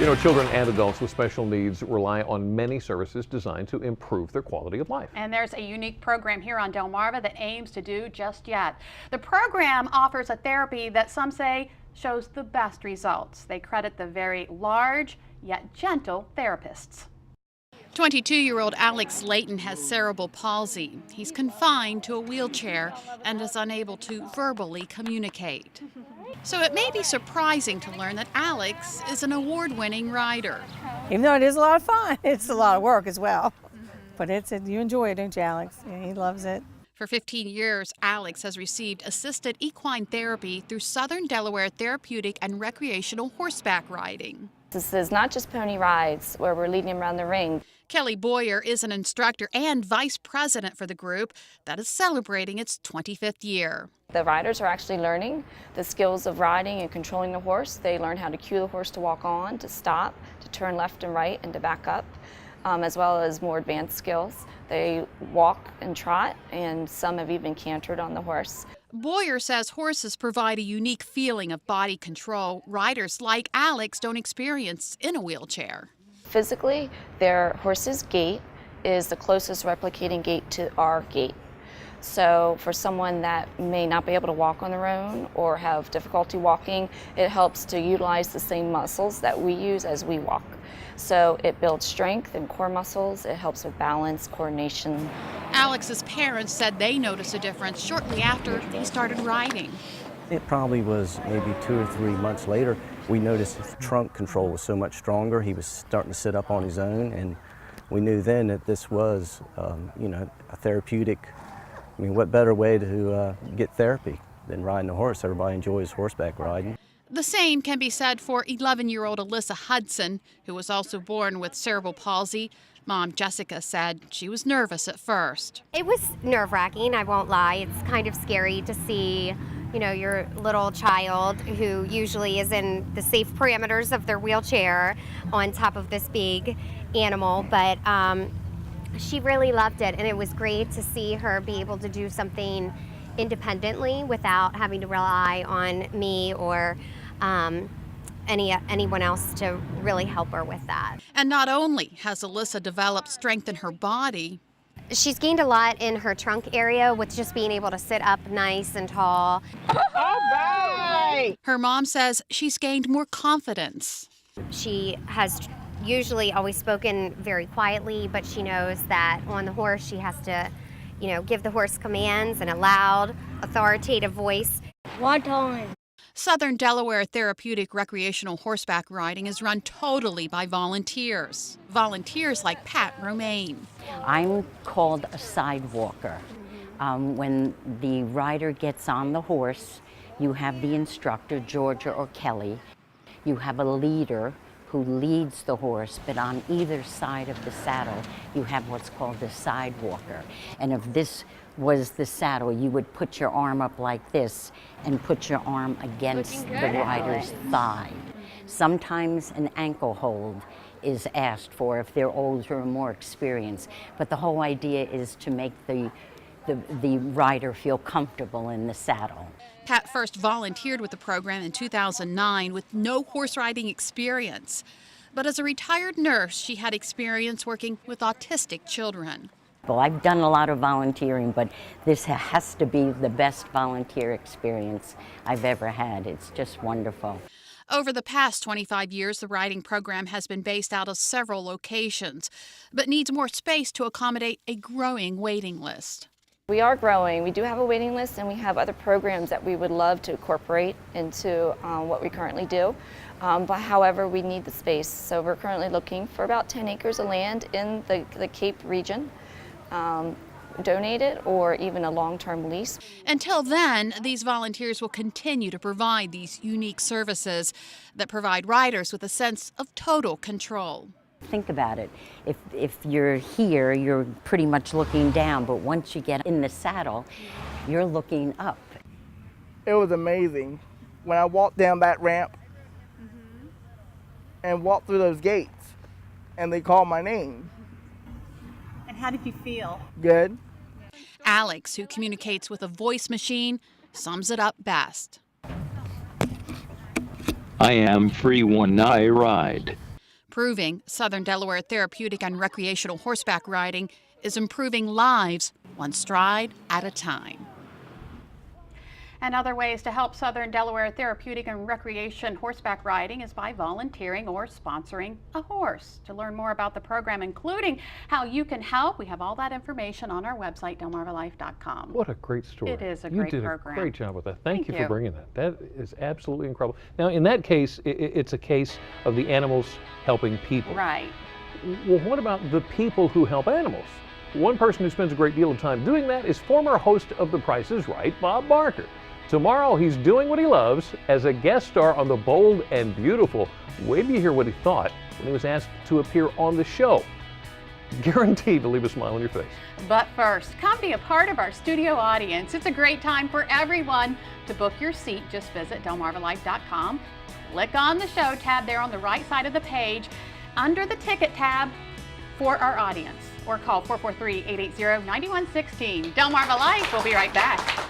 You know, children and adults with special needs rely on many services designed to improve their quality of life. And there's a unique program here on Delmarva that aims to do just that. The program offers a therapy that some say shows the best results. They credit the very large yet gentle therapists. 22-year-old Alex Layton has cerebral palsy. He's confined to a wheelchair and is unable to verbally communicate. So it may be surprising to learn that Alex is an award-winning rider. Even though it is a lot of fun, it's a lot of work as well. But you enjoy it, don't you, Alex? Yeah, he loves it. For 15 years, Alex has received assisted equine therapy through Southern Delaware Therapeutic and Recreational Horseback Riding. This is not just pony rides where we're leading him around the ring. Kelly Boyer is an instructor and vice president for the group that is celebrating its 25th year. The riders are actually learning the skills of riding and controlling the horse. They learn how to cue the horse to walk on, to stop, to turn left and right, and to back up, as well as more advanced skills. They walk and trot, and some have even cantered on the horse. Boyer says horses provide a unique feeling of body control riders like Alex don't experience in a wheelchair. Physically, their horse's gait is the closest replicating gait to our gait. So for someone that may not be able to walk on their own or have difficulty walking, it helps to utilize the same muscles that we use as we walk. So it builds strength and core muscles, it helps with balance, coordination. Alex's parents said they noticed a difference shortly after he started riding. It probably was maybe 2 or 3 months later, we noticed his trunk control was so much stronger. He was starting to sit up on his own, and we knew then that this was, a therapeutic. I mean, what better way to get therapy than riding a horse? Everybody enjoys horseback riding. The same can be said for 11-year-old Alyssa Hudson, who was also born with cerebral palsy. Mom Jessica said she was nervous at first. It was nerve-wracking, I won't lie. It's kind of scary to see, your little child who usually is in the safe parameters of their wheelchair on top of this big animal, but she really loved it, and it was great to see her be able to do something independently without having to rely on me or anyone else to really help her with that. And not only has Alyssa developed strength in her body, she's gained a lot in her trunk area with just being able to sit up nice and tall. All right! Her mom says she's gained more confidence. She has usually always spoken very quietly, but she knows that on the horse she has to, give the horse commands in a loud, authoritative voice. One time. Southern Delaware Therapeutic Recreational Horseback Riding is run totally by volunteers. Volunteers like Pat Romaine. I'm called a sidewalker. When the rider gets on the horse, you have the instructor, Georgia or Kelly. You have a leader who leads the horse, but on either side of the saddle, you have what's called the sidewalker. And if this was the saddle, you would put your arm up like this and put your arm against the rider's thigh. Sometimes an ankle hold is asked for if they're older or more experienced, but the whole idea is to make the rider feel comfortable in the saddle. Pat first volunteered with the program in 2009 with no horse riding experience. But as a retired nurse, she had experience working with autistic children. Well, I've done a lot of volunteering, but this has to be the best volunteer experience I've ever had. It's just wonderful. Over the past 25 years, the riding program has been based out of several locations, but needs more space to accommodate a growing waiting list. We are growing. We do have a waiting list, and we have other programs that we would love to incorporate into what we currently do. But however, we need the space. So we're currently looking for about 10 acres of land in the Cape region, donated or even a long-term lease. Until then, these volunteers will continue to provide these unique services that provide riders with a sense of total control. Think about it. If you're here, you're pretty much looking down, but once you get in the saddle, you're looking up. It was amazing when I walked down that ramp and walked through those gates, and they called my name. And how did you feel? Good. Alex, who communicates with a voice machine, sums it up best. I am free when I ride. proving Southern Delaware Therapeutic and Recreational Horseback Riding is improving lives one stride at a time. And other ways to help Southern Delaware Therapeutic and Recreation Horseback Riding is by volunteering or sponsoring a horse. To learn more about the program, including how you can help, we have all that information on our website, delmarvalife.com. What a great story. It is a you great did program. a great job with that. Thank you you. for bringing that. That is absolutely incredible. Now, in that case, it's a case of the animals helping people. Right. Well, what about the people who help animals? One person who spends a great deal of time doing that is former host of The Price is Right, Bob Barker. Tomorrow, he's doing what he loves as a guest star on The Bold and Beautiful. Wait till you hear what he thought when he was asked to appear on the show. Guaranteed to leave a smile on your face. But first, come be a part of our studio audience. It's a great time for everyone. To book your seat, just visit delmarvalife.com. Click on the show tab there on the right side of the page under the ticket tab for our audience, or call 443-880-9116. Delmarva Life will be right back.